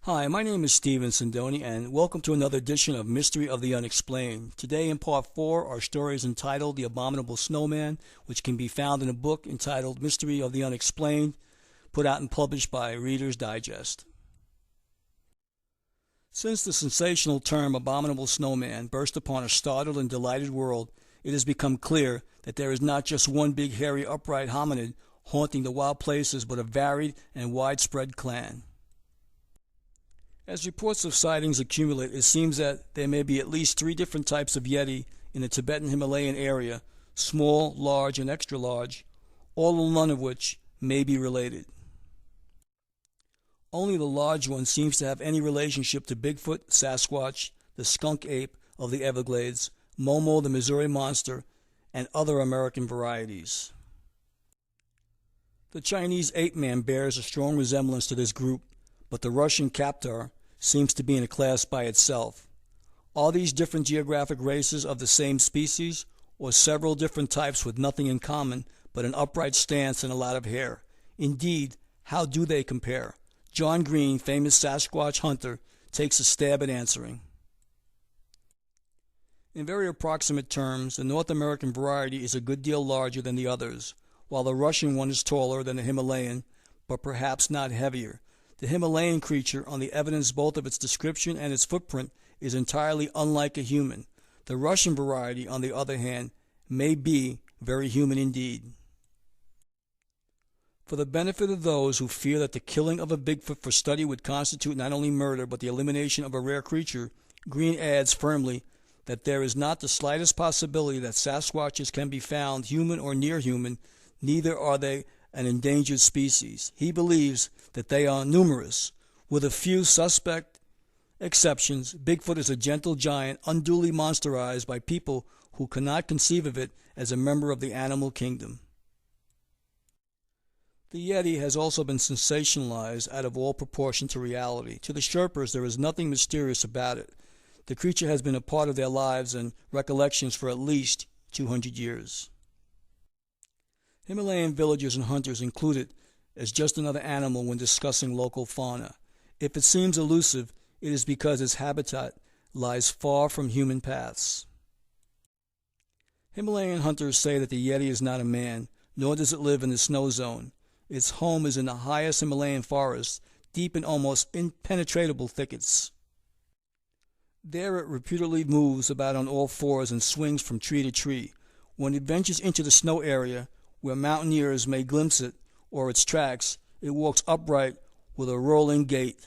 Hi, my name is Sindoni, and welcome to another edition of Mystery of the Unexplained. Today in Part 4, our story is entitled The Abominable Snowman, which can be found in a book entitled Mystery of the Unexplained, put out and published by Reader's Digest. Since the sensational term Abominable Snowman burst upon a startled and delighted world, it has become clear that there is not just one big hairy upright hominid haunting the wild places, but a varied and widespread clan. As reports of sightings accumulate, it seems that there may be at least 3 different types of Yeti in the Tibetan Himalayan area, small, large, and extra large, all or none of which may be related. Only the large one seems to have any relationship to Bigfoot, Sasquatch, the skunk ape of the Everglades, Momo the Missouri monster, and other American varieties. The Chinese ape man bears a strong resemblance to this group, but the Russian Kaptar seems to be in a class by itself. Are these different geographic races of the same species, or several different types with nothing in common but an upright stance and a lot of hair? Indeed, how do they compare? John Green, famous Sasquatch hunter, takes a stab at answering. In very approximate terms, the North American variety is a good deal larger than the others, while the Russian one is taller than the Himalayan, but perhaps not heavier. The Himalayan creature, on the evidence both of its description and its footprint, is entirely unlike a human. The Russian variety, on the other hand, may be very human indeed. For the benefit of those who fear that the killing of a Bigfoot for study would constitute not only murder but the elimination of a rare creature, Green adds firmly that there is not the slightest possibility that Sasquatches can be found human or near human, neither are they an endangered species. He believes that they are numerous. With a few suspect exceptions, Bigfoot is a gentle giant unduly monsterized by people who cannot conceive of it as a member of the animal kingdom. The Yeti has also been sensationalized out of all proportion to reality. To the Sherpas, there is nothing mysterious about it. The creature has been a part of their lives and recollections for at least 200 years. Himalayan villagers and hunters include it as just another animal when discussing local fauna. If it seems elusive, it is because its habitat lies far from human paths. Himalayan hunters say that the Yeti is not a man, nor does it live in the snow zone. Its home is in the highest Himalayan forests, deep in almost impenetrable thickets. There it reputedly moves about on all fours and swings from tree to tree. When it ventures into the snow area, where mountaineers may glimpse it or its tracks, it walks upright with a rolling gait.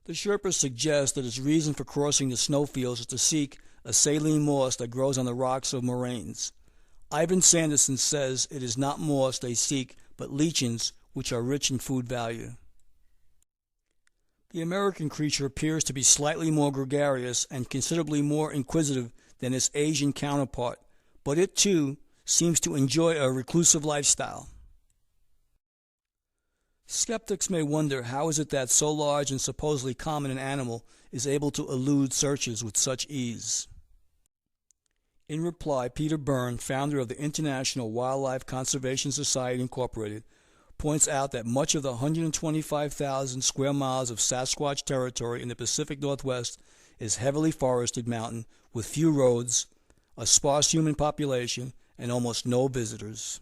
The Sherpas suggest that its reason for crossing the snowfields is to seek a saline moss that grows on the rocks of moraines. Ivan Sanderson says it is not moss they seek, but lichens, which are rich in food value. The American creature appears to be slightly more gregarious and considerably more inquisitive than its Asian counterpart, but it too seems to enjoy a reclusive lifestyle. Skeptics may wonder how is it that so large and supposedly common an animal is able to elude searches with such ease. In reply, Peter Byrne, founder of the International Wildlife Conservation Society Incorporated, points out that much of the 125,000 square miles of Sasquatch territory in the Pacific Northwest is heavily forested mountain with few roads, a sparse human population, and almost no visitors.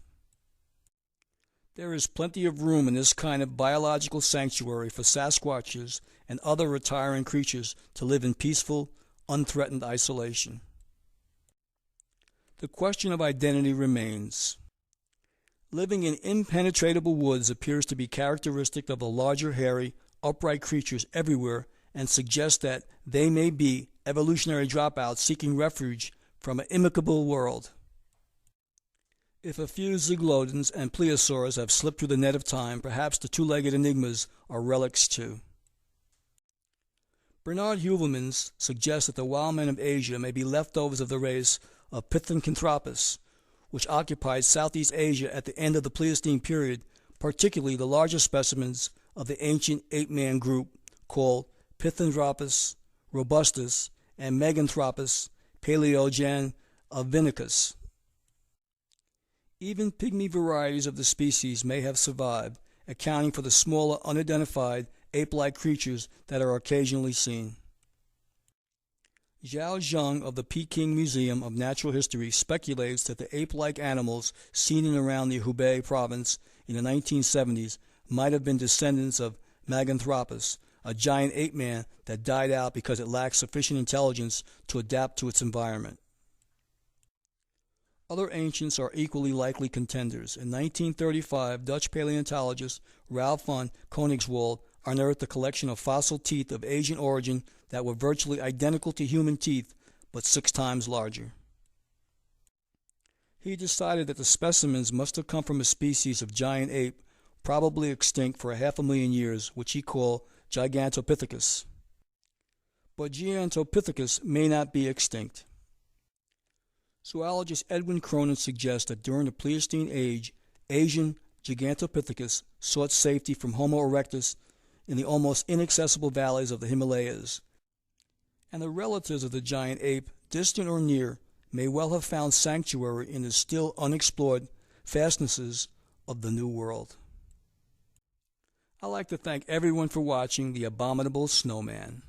There is plenty of room in this kind of biological sanctuary for Sasquatches and other retiring creatures to live in peaceful, unthreatened isolation. The question of identity remains. Living in impenetrable woods appears to be characteristic of the larger, hairy, upright creatures everywhere and suggests that they may be evolutionary dropouts seeking refuge from an imicable world. If a few zygolodons and plesiosaurs have slipped through the net of time, perhaps the two-legged enigmas are relics too. Bernard Heuvelmans suggests that the wild men of Asia may be leftovers of the race of Pithecanthropus, which occupied Southeast Asia at the end of the Pleistocene period, particularly the larger specimens of the ancient ape-man group called Pithecanthropus robustus and Meganthropus paleogeneticus. Even pygmy varieties of the species may have survived, accounting for the smaller, unidentified, ape-like creatures that are occasionally seen. Zhao Zheng of the Peking Museum of Natural History speculates that the ape-like animals seen in and around the Hubei province in the 1970s might have been descendants of Meganthropus, a giant ape man that died out because it lacked sufficient intelligence to adapt to its environment. Other ancients are equally likely contenders. In 1935, Dutch paleontologist Ralph von Koenigswald unearthed a collection of fossil teeth of Asian origin that were virtually identical to human teeth, but 6 times larger. He decided that the specimens must have come from a species of giant ape, probably extinct for 500,000 years, which he called Gigantopithecus. But Gigantopithecus may not be extinct. Zoologist Edwin Cronin suggests that during the Pleistocene age, Asian Gigantopithecus sought safety from Homo erectus in the almost inaccessible valleys of the Himalayas, and the relatives of the giant ape, distant or near, may well have found sanctuary in the still unexplored fastnesses of the New World. I'd like to thank everyone for watching The Abominable Snowman.